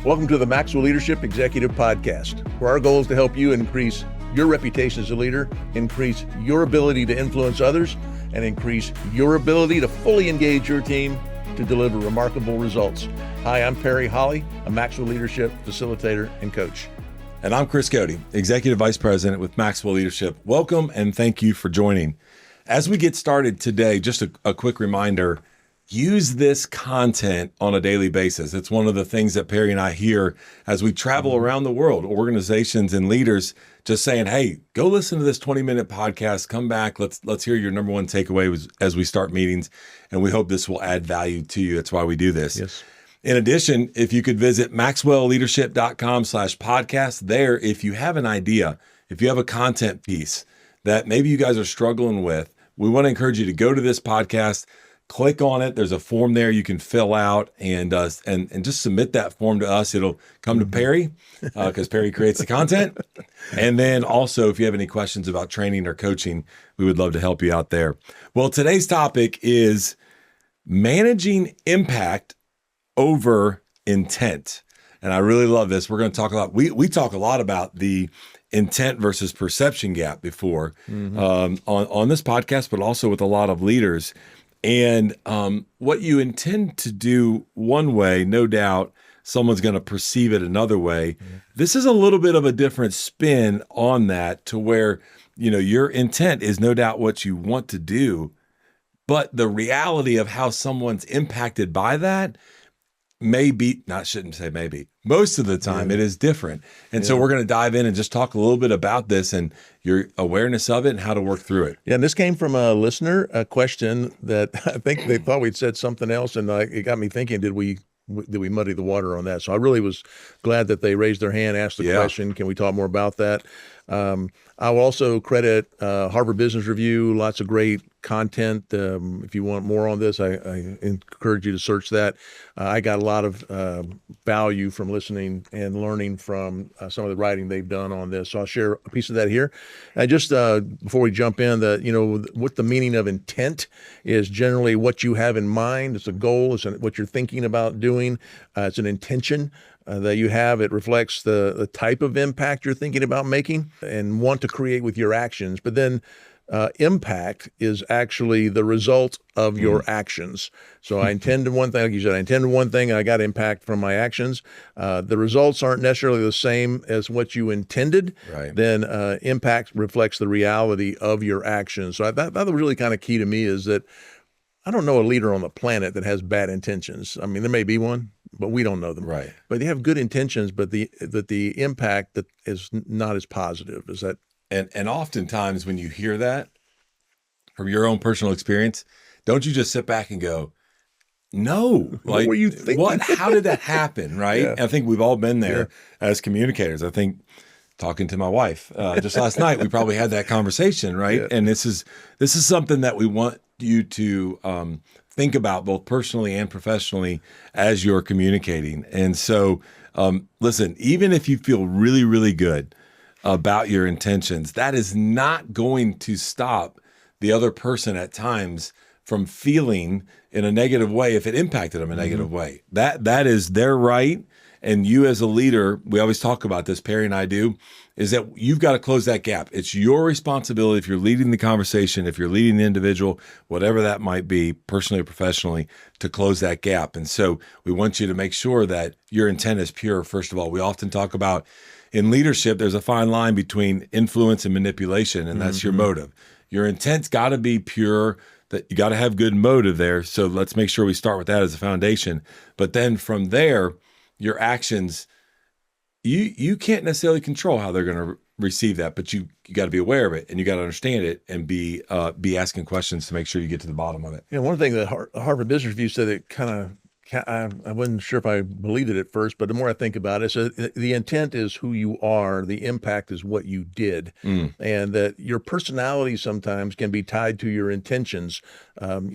Welcome to the Maxwell Leadership Executive Podcast, where our goal is to help you increase your reputation as a leader, increase your ability to influence others, and increase your ability to fully engage your team to deliver remarkable results. Hi, I'm Holley, a Maxwell Leadership Facilitator and Coach. And I'm Goede, Executive Vice President with Maxwell Leadership. Welcome and thank you for joining. As we get started today, just a quick reminder, use this content on a daily basis. It's one of the things that Perry and I hear as we travel around the world, organizations and leaders just saying, hey, go listen to this 20-minute podcast, come back, let's hear your number one takeaway as we start meetings, and we hope this will add value to you. That's why we do this. Yes. In addition, if you could visit maxwellleadership.com/podcast, there, if you have an idea, if you have a content piece that maybe you guys are struggling with, we want to encourage you to go to this podcast, click on it. There's a form there you can fill out and just submit that form to us. It'll come to Perry because Perry creates the content. And then also, if you have any questions about training or coaching, we would love to help you out there. Well, today's topic is managing impact over intent. And I really love this. We're going to talk a lot. We talk a lot about the intent versus perception gap before on this podcast, but also with a lot of leaders. And what you intend to do one way, no doubt, someone's going to perceive it another way. This is a little bit of a different spin on that, to where, you know, your intent is no doubt what you want to do, but the reality of how someone's impacted by that most of the time it is different. And so we're going to dive in and just talk a little bit about this and your awareness of it and how to work through it. Yeah, and this came from a listener, a question that I think they thought we'd said something else, and it got me thinking, did we muddy the water on that? So I really was glad that they raised their hand, asked the question, can we talk more about that? I will also credit Harvard Business Review, lots of great content. If you want more on this, I encourage you to search that. I got a lot of value from listening and learning from some of the writing they've done on this. So I'll share a piece of that here. Just before we jump in, what the meaning of intent is generally what you have in mind. It's a goal. It's what you're thinking about doing. It's an intention that you have. It reflects the type of impact you're thinking about making and want to create with your actions. But then impact is actually the result of your actions. So I intended one thing, like you said, I intended one thing, and I got impact from my actions. The results aren't necessarily the same as what you intended. Right. Then impact reflects the reality of your actions. So that was really kind of key to me, is that I don't know a leader on the planet that has bad intentions. I mean, there may be one, but we don't know them. Right. But they have good intentions, but the impact that is not as positive. Is that? And oftentimes when you hear that from your own personal experience, don't you just sit back and go, no, like, what were you thinking? How did that happen? Right. Yeah. I think we've all been there as communicators. I think talking to my wife just last night, we probably had that conversation. Right. Yeah. And this is something that we want you to think about both personally and professionally as you're communicating. And so, listen, even if you feel really, really good about your intentions, that is not going to stop the other person at times from feeling in a negative way if it impacted them in a negative way. That is their right. And you as a leader, we always talk about this, Perry and I do, is that you've got to close that gap. It's your responsibility, if you're leading the conversation, if you're leading the individual, whatever that might be, personally or professionally, to close that gap. And so we want you to make sure that your intent is pure, first of all. We often talk about in leadership, there's a fine line between influence and manipulation, and that's your motive. Your intent's got to be pure, that you got to have good motive there. So let's make sure we start with that as a foundation. But then from there, your actions, you can't necessarily control how they're going to receive that, but you got to be aware of it and you got to understand it and be asking questions to make sure you get to the bottom of it. Yeah, one thing that Harvard Business Review said, it kind of, I wasn't sure if I believed it at first, but the more I think about it, so the intent is who you are, the impact is what you did, and that your personality sometimes can be tied to your intentions. And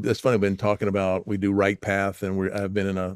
that's funny, we've been talking about, we do Right Path, and I've been in a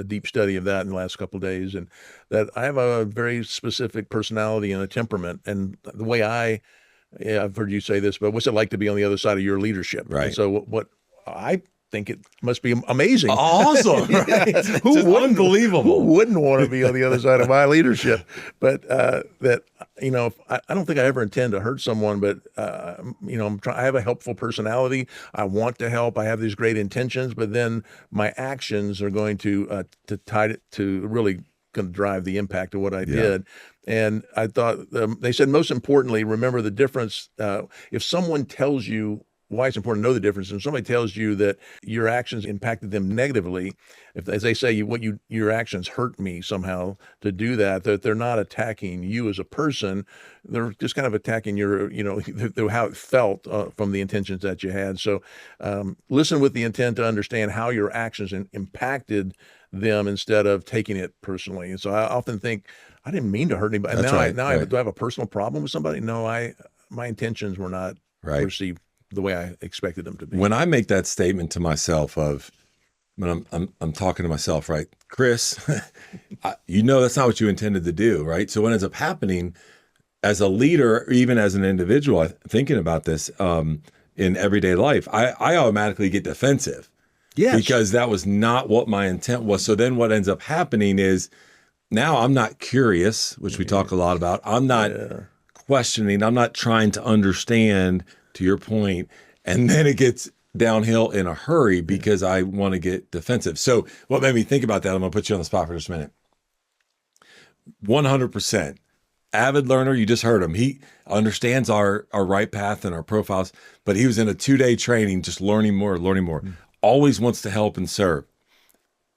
deep study of that in the last couple of days, and that I have a very specific personality and a temperament, and the way I've heard you say this, but what's it like to be on the other side of your leadership? Right. And so what I think it must be amazing. Awesome. Right? Unbelievable. Who wouldn't want to be on the other side of my leadership? But that, I don't think I ever intend to hurt someone, but, I have a helpful personality. I want to help. I have these great intentions, but then my actions are going to really going to drive the impact of what I did. And I thought they said, most importantly, remember the difference. If someone tells you why it's important to know the difference, and somebody tells you that your actions impacted them negatively, if as they say your actions hurt me somehow to do that they're not attacking you as a person, they're just kind of attacking your, how it felt from the intentions that you had. So listen with the intent to understand how your actions impacted them instead of taking it personally. And so I often think, I didn't mean to hurt anybody. That's do I have a personal problem with somebody? No, my intentions were not perceived the way I expected them to be. When I make that statement to myself when I'm talking to myself, right, Chris, that's not what you intended to do, right? So what ends up happening as a leader, or even as an individual, thinking about this in everyday life, I automatically get defensive. Yes. Because that was not what my intent was. So then what ends up happening is now I'm not curious, which we talk a lot about. I'm not questioning. I'm not trying to understand, to your point. And then it gets downhill in a hurry because I want to get defensive. So what made me think about that, I'm going to put you on the spot for just a minute. 100%. Avid learner, you just heard him. He understands our right path and our profiles, but he was in a 2-day training just learning more. Always wants to help and serve.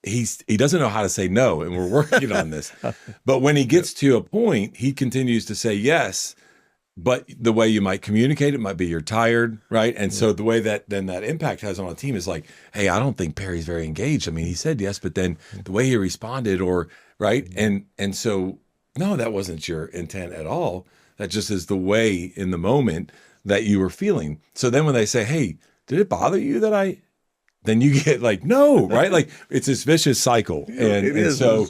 He doesn't know how to say no, and we're working on this. But when he gets to a point, he continues to say yes, but the way you might communicate it might be you're tired, right? And so the way that impact has on a team is like, hey, I don't think Perry's very engaged. I mean, he said yes, but then the way he responded right? And so, no, that wasn't your intent at all. That just is the way in the moment that you were feeling. So then when they say, hey, did it bother you that then you get like, no, right? Like it's this vicious cycle. And so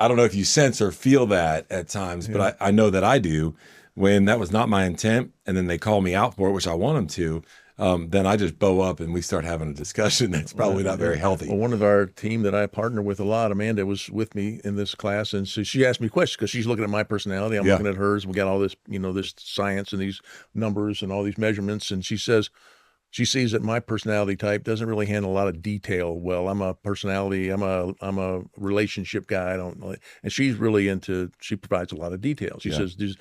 I don't know if you sense or feel that at times, but I know that I do when that was not my intent. And then they call me out for it, which I want them to. Then I just bow up and we start having a discussion that's probably not very healthy. Well, one of our team that I partner with a lot, Amanda, was with me in this class. And so she asked me questions because she's looking at my personality. I'm looking at hers. We got all this, this science and these numbers and all these measurements. And she says, she sees that my personality type doesn't really handle a lot of detail well. I'm a personality. I'm a relationship guy. And she's really she provides a lot of detail. She says, does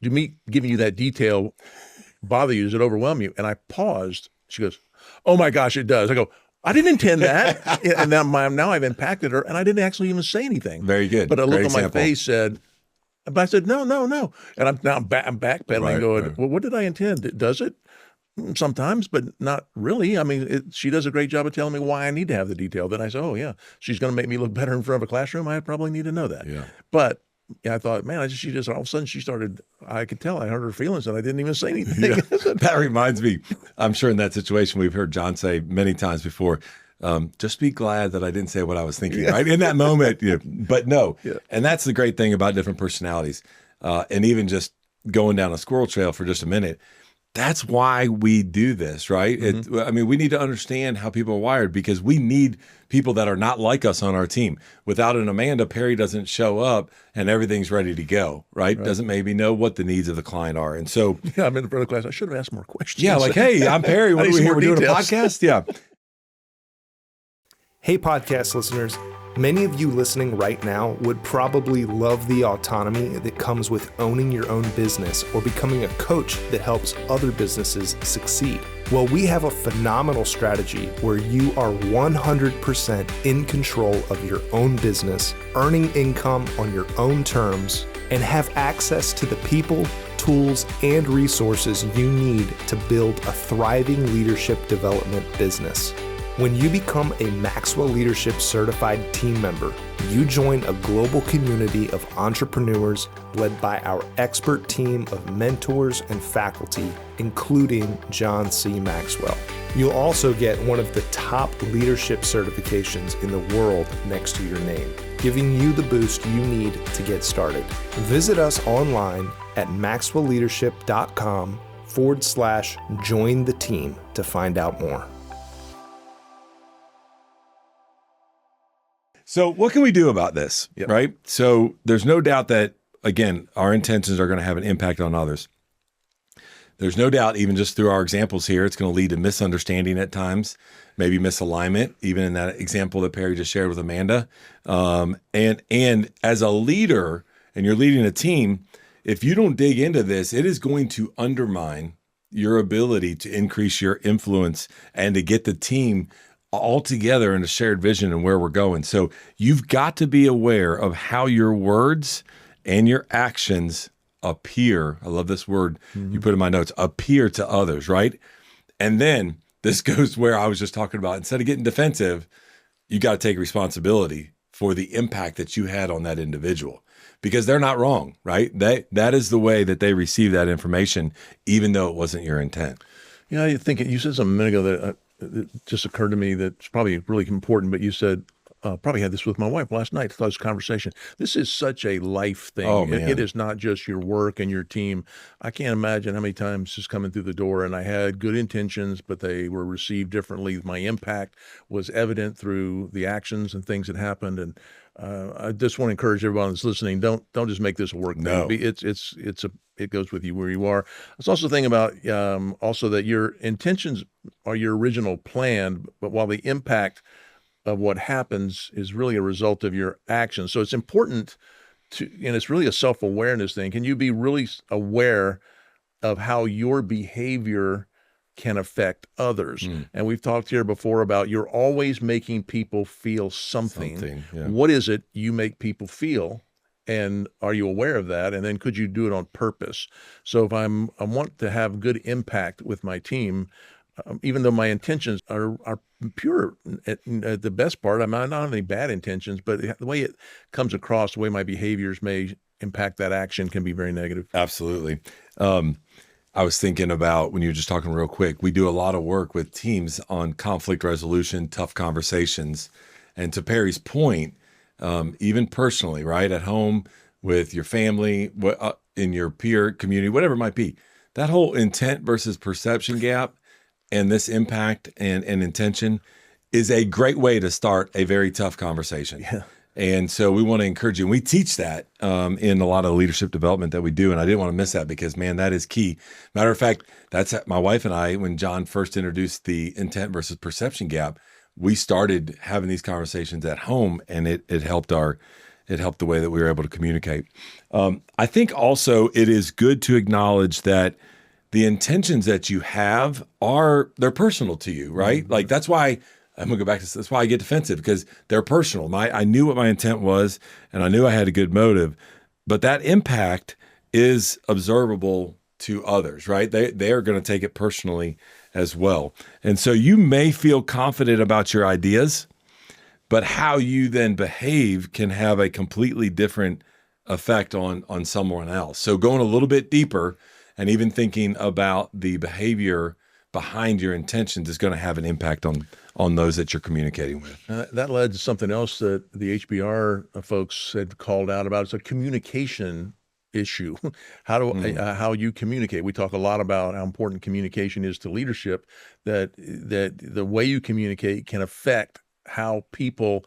me giving you that detail bother you? Does it overwhelm you? And I paused. She goes, oh my gosh, it does. I go, I didn't intend that. And now I've impacted her, and I didn't actually even say anything. Very good. But a look on my face said, but I said, no. And I'm backpedaling going, well, what did I intend? Does it? Sometimes, but not really. I mean, she does a great job of telling me why I need to have the detail. Then I say, oh yeah, she's going to make me look better in front of a classroom. I probably need to know that. Yeah. But I thought, man, she just all of a sudden she started. I could tell. I heard her feelings, and I didn't even say anything. Yeah. That reminds me. I'm sure in that situation we've heard John say many times before. Just be glad that I didn't say what I was thinking. Right in that moment. But no. Yeah. And that's the great thing about different personalities, and even just going down a squirrel trail for just a minute. That's why we do this, right? Mm-hmm. We need to understand how people are wired because we need people that are not like us on our team. Without an Amanda, Perry doesn't show up and everything's ready to go, right? Doesn't maybe know what the needs of the client are. And so... Yeah, I'm in front of class. I should have asked more questions. Yeah, like, hey, I'm Perry. What are we here? We're doing a podcast? Yeah. Hey, podcast listeners. Many of you listening right now would probably love the autonomy that comes with owning your own business or becoming a coach that helps other businesses succeed. Well, we have a phenomenal strategy where you are 100% in control of your own business, earning income on your own terms, and have access to the people, tools, and resources you need to build a thriving leadership development business. When you become a Maxwell Leadership Certified team member, you join a global community of entrepreneurs led by our expert team of mentors and faculty, including John C. Maxwell. You'll also get one of the top leadership certifications in the world next to your name, giving you the boost you need to get started. Visit us online at maxwellleadership.com/join the team to find out more. So what can we do about this, Yep. right? So there's no doubt that, again, our intentions are going to have an impact on others. There's no doubt, even just through our examples here, it's going to lead to misunderstanding at times, maybe misalignment, even in that example that Perry just shared with Amanda. And as a leader, and you're leading a team, if you don't dig into this, it is going to undermine your ability to increase your influence and to get the team all together in a shared vision and where we're going. So you've got to be aware of how your words and your actions appear. I love this word you put in my notes, appear to others, right? And then this goes where I was just talking about, instead of getting defensive, you got to take responsibility for the impact that you had on that individual, because they're not wrong, right? That is the way that they receive that information, even though it wasn't your intent. Yeah, I think you said something a minute ago that it just occurred to me that's probably really important, but you said, probably had this with my wife last night, this conversation. This is such a life thing. Oh, It- man. it is not just your work and your team. I can't imagine how many times just coming through the door and I had good intentions, but they were received differently. My impact was evident through the actions and things that happened. And I just want to encourage everyone that's listening, don't just make this a work No. thing. It goes with you where you are. I was also thinking about also that your intentions are your original plan, but while the impact of what happens is really a result of your actions. So it's important and it's really a self-awareness thing. Can you be really aware of how your behavior can affect others? And we've talked here before about you're always making people feel something. Yeah. What is it you make people feel? And are you aware of that? And then could you do it on purpose? So if I want to have good impact with my team, even though my intentions are pure at the best part, I don't have any bad intentions, but the way it comes across, the way my behaviors may impact that action can be very negative. Absolutely. I was thinking about, when you were just talking real quick, we do a lot of work with teams on conflict resolution, tough conversations. And to Perry's point, even personally, right, at home with your family, in your peer community, whatever it might be, that whole intent versus perception gap and this impact and intention is a great way to start a very tough conversation. Yeah. And so we want to encourage you. And we teach that in a lot of leadership development that we do. And I didn't want to miss that because, man, that is key. Matter of fact, that's my wife and I, when John first introduced the intent versus perception gap, we started having these conversations at home, and it helped the way that we were able to communicate. I think also it is good to acknowledge that the intentions that you have they're personal to you, right? Mm-hmm. Like that's why I'm gonna go back to this. That's why I get defensive, because they're personal. I knew what my intent was, and I knew I had a good motive, but that impact is observable to others, right? They are going to take it personally as well. And so you may feel confident about your ideas, but how you then behave can have a completely different effect on someone else. So going a little bit deeper and even thinking about the behavior behind your intentions is going to have an impact on those that you're communicating with. That led to something else that the HBR folks had called out about. It's a communication issue. How you communicate. We talk a lot about how important communication is to leadership, that the way you communicate can affect how people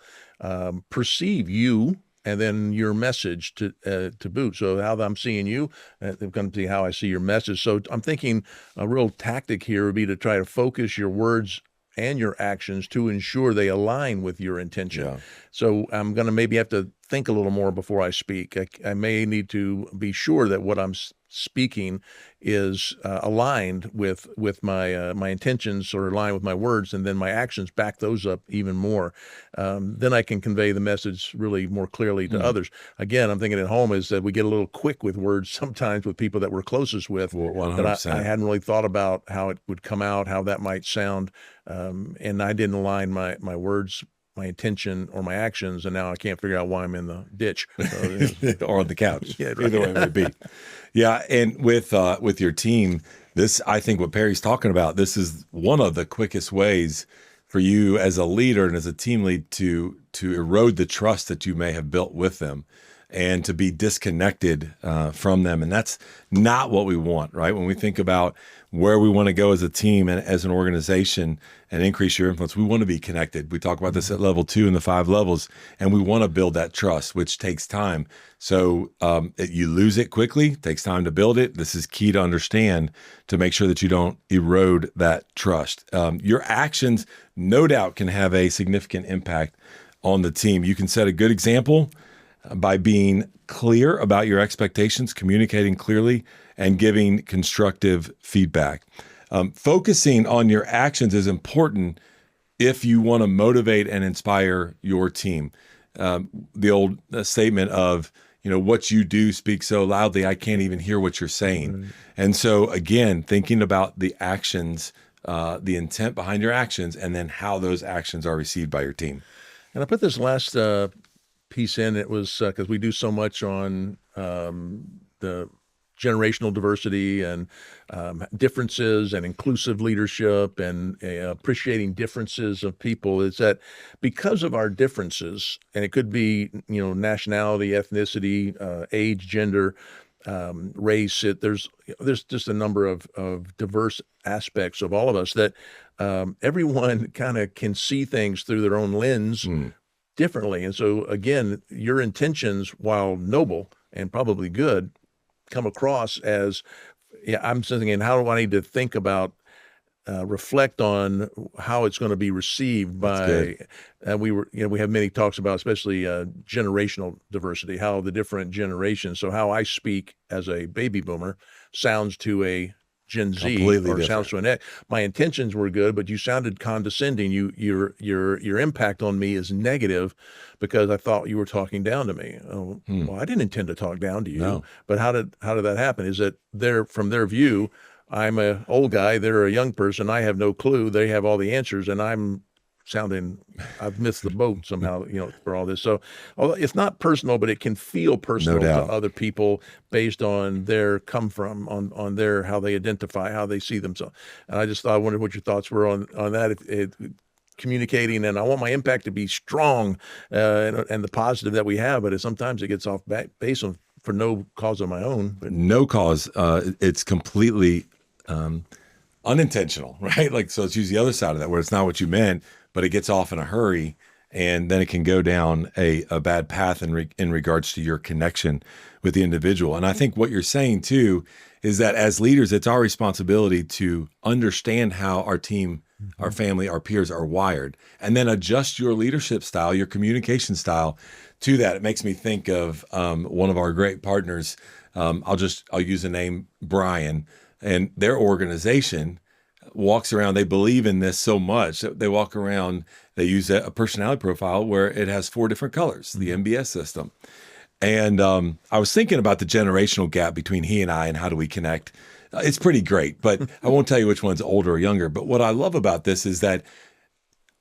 perceive you and then your message to boot. So how I'm seeing you, they're going to see how I see your message. So I'm thinking a real tactic here would be to try to focus your words and your actions to ensure they align with your intention. Yeah. So I'm going to maybe have to think a little more before I speak. I may need to be sure that what I'm speaking is aligned with my my intentions, or aligned with my words, and then my actions back those up even more. Then I can convey the message really more clearly to others. Again, I'm thinking at home is that we get a little quick with words sometimes with people that we're closest with. 100%. That I hadn't really thought about how it would come out, how that might sound, and I didn't align my words, my intention, or my actions, and now I can't figure out why I'm in the ditch. So, or on the couch. Yeah, right. Either way it may be. Yeah, and with your team, this, I think what Perry's talking about, this is one of the quickest ways for you as a leader and as a team lead to erode the trust that you may have built with them. and to be disconnected from them. And that's not what we want, right? When we think about where we want to go as a team and as an organization and increase your influence, we want to be connected. We talk about this at level 2 in the 5 levels, and we want to build that trust, which takes time. So you lose it quickly, takes time to build it. This is key to understand to make sure that you don't erode that trust. Your actions, no doubt, can have a significant impact on the team. You can set a good example by being clear about your expectations, communicating clearly, and giving constructive feedback. Focusing on your actions is important if you want to motivate and inspire your team. The old statement of, what you do speaks so loudly, I can't even hear what you're saying. Right. And so again, thinking about the actions, the intent behind your actions, and then how those actions are received by your team. And I put this last piece in. It was because we do so much on the generational diversity and differences and inclusive leadership and appreciating differences of people, is that because of our differences, and it could be, nationality, ethnicity, age, gender, race, there's just a number of diverse aspects of all of us that everyone kind of can see things through their own lens differently. And so again, your intentions, while noble and probably good, come across as, I'm thinking, how do I need to think about, reflect on how it's going to be received by, we have many talks about, especially generational diversity, how the different generations, so how I speak as a baby boomer sounds to a Gen Z completely or different. Sounds to an X. My intentions were good, but you sounded condescending. Your impact on me is negative because I thought you were talking down to me. Oh, well, I didn't intend to talk down to you. No. But how did that happen? Is that from their view, I'm an old guy, they're a young person, I have no clue, they have all the answers, and I'm sounding, I've missed the boat somehow, for all this. So although it's not personal, but it can feel personal to other people based on their come from, on their, how they identify, how they see themselves. And I wondered what your thoughts were on that. Communicating, and I want my impact to be strong and the positive that we have, but sometimes it gets off base for no cause of my own. But no cause. It's completely unintentional, right? So let's use the other side of that, where it's not what you meant, but it gets off in a hurry, and then it can go down a bad path in regards to your connection with the individual. And I think what you're saying too is that as leaders, it's our responsibility to understand how our team, our family, our peers are wired, and then adjust your leadership style, your communication style to that. It makes me think of one of our great partners. I'll use the name Brian, and their organization walks around. They believe in this so much that they walk around. They use a personality profile where it has 4 different colors, the MBS system. And I was thinking about the generational gap between he and I, and how do we connect. It's pretty great, but I won't tell you which one's older or younger. But what I love about this is that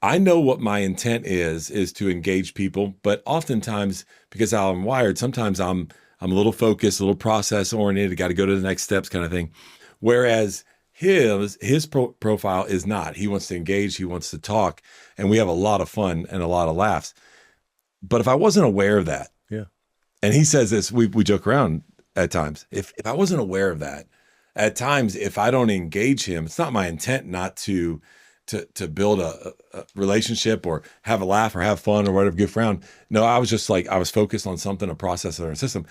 I know what my intent is to engage people, but oftentimes, because how I'm wired, sometimes I'm a little focused, a little process oriented, got to go to the next steps kind of thing. Whereas his profile is not. He wants to engage, he wants to talk, and we have a lot of fun and a lot of laughs. But if I wasn't aware of that, and he says this, we joke around at times. If I wasn't aware of that, at times, if I don't engage him, it's not my intent not to build a relationship or have a laugh or have fun or whatever, goof around. No, I was just I was focused on something, a process or a system.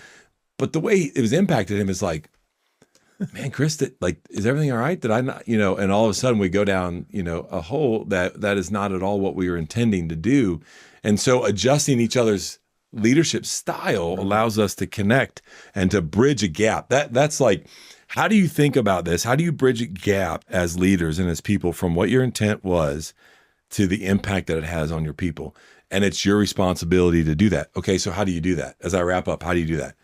But the way it was impacted him is man, Chris, is everything all right? Did I not, and all of a sudden we go down, a hole that is not at all what we were intending to do. And so adjusting each other's leadership style allows us to connect and to bridge a gap. That's how do you think about this? How do you bridge a gap as leaders and as people from what your intent was to the impact that it has on your people? And it's your responsibility to do that. Okay, so how do you do that? As I wrap up, how do you do that?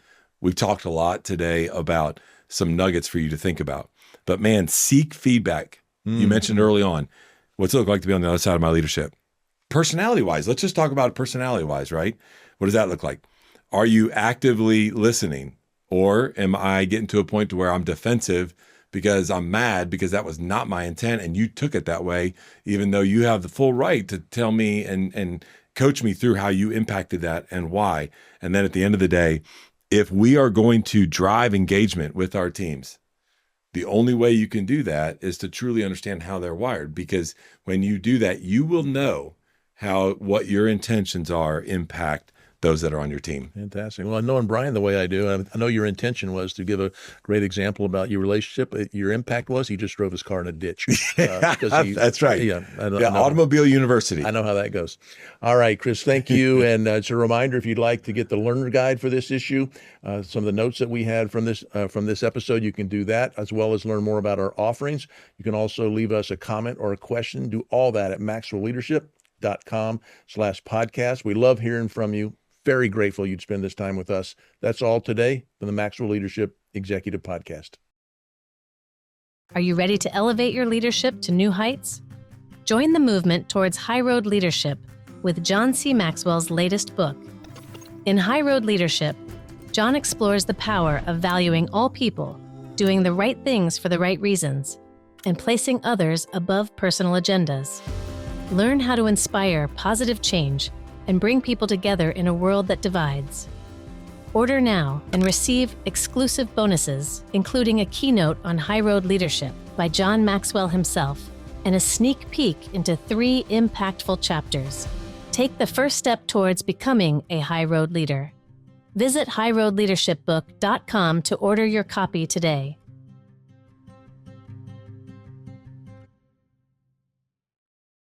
We've talked a lot today about some nuggets for you to think about. But man, seek feedback. You mentioned early on, what's it look like to be on the other side of my leadership? Personality-wise, let's just talk about it personality-wise, right? What does that look like? Are you actively listening? Or am I getting to a point to where I'm defensive because I'm mad because that was not my intent and you took it that way, even though you have the full right to tell me and coach me through how you impacted that and why. And then at the end of the day, if we are going to drive engagement with our teams, the only way you can do that is to truly understand how they're wired, because when you do that, you will know how what your intentions are impact those that are on your team. Fantastic. Well, knowing Brian the way I do, I know your intention was to give a great example about your relationship. Your impact was he just drove his car in a ditch. That's right. Yeah, Automobile University. I know how that goes. All right, Chris, thank you. And it's a reminder, if you'd like to get the learner guide for this issue, some of the notes that we had from this episode, you can do that, as well as learn more about our offerings. You can also leave us a comment or a question. Do all that at maxwellleadership.com/podcast. We love hearing from you. Very grateful you'd spend this time with us. That's all today from the Maxwell Leadership Executive Podcast. Are you ready to elevate your leadership to new heights? Join the movement towards High Road Leadership with John C. Maxwell's latest book. In High Road Leadership, John explores the power of valuing all people, doing the right things for the right reasons, and placing others above personal agendas. Learn how to inspire positive change and bring people together in a world that divides. Order now and receive exclusive bonuses, including a keynote on High Road Leadership by John Maxwell himself and a sneak peek into 3 impactful chapters. Take the first step towards becoming a high road leader. Visit highroadleadershipbook.com to order your copy today.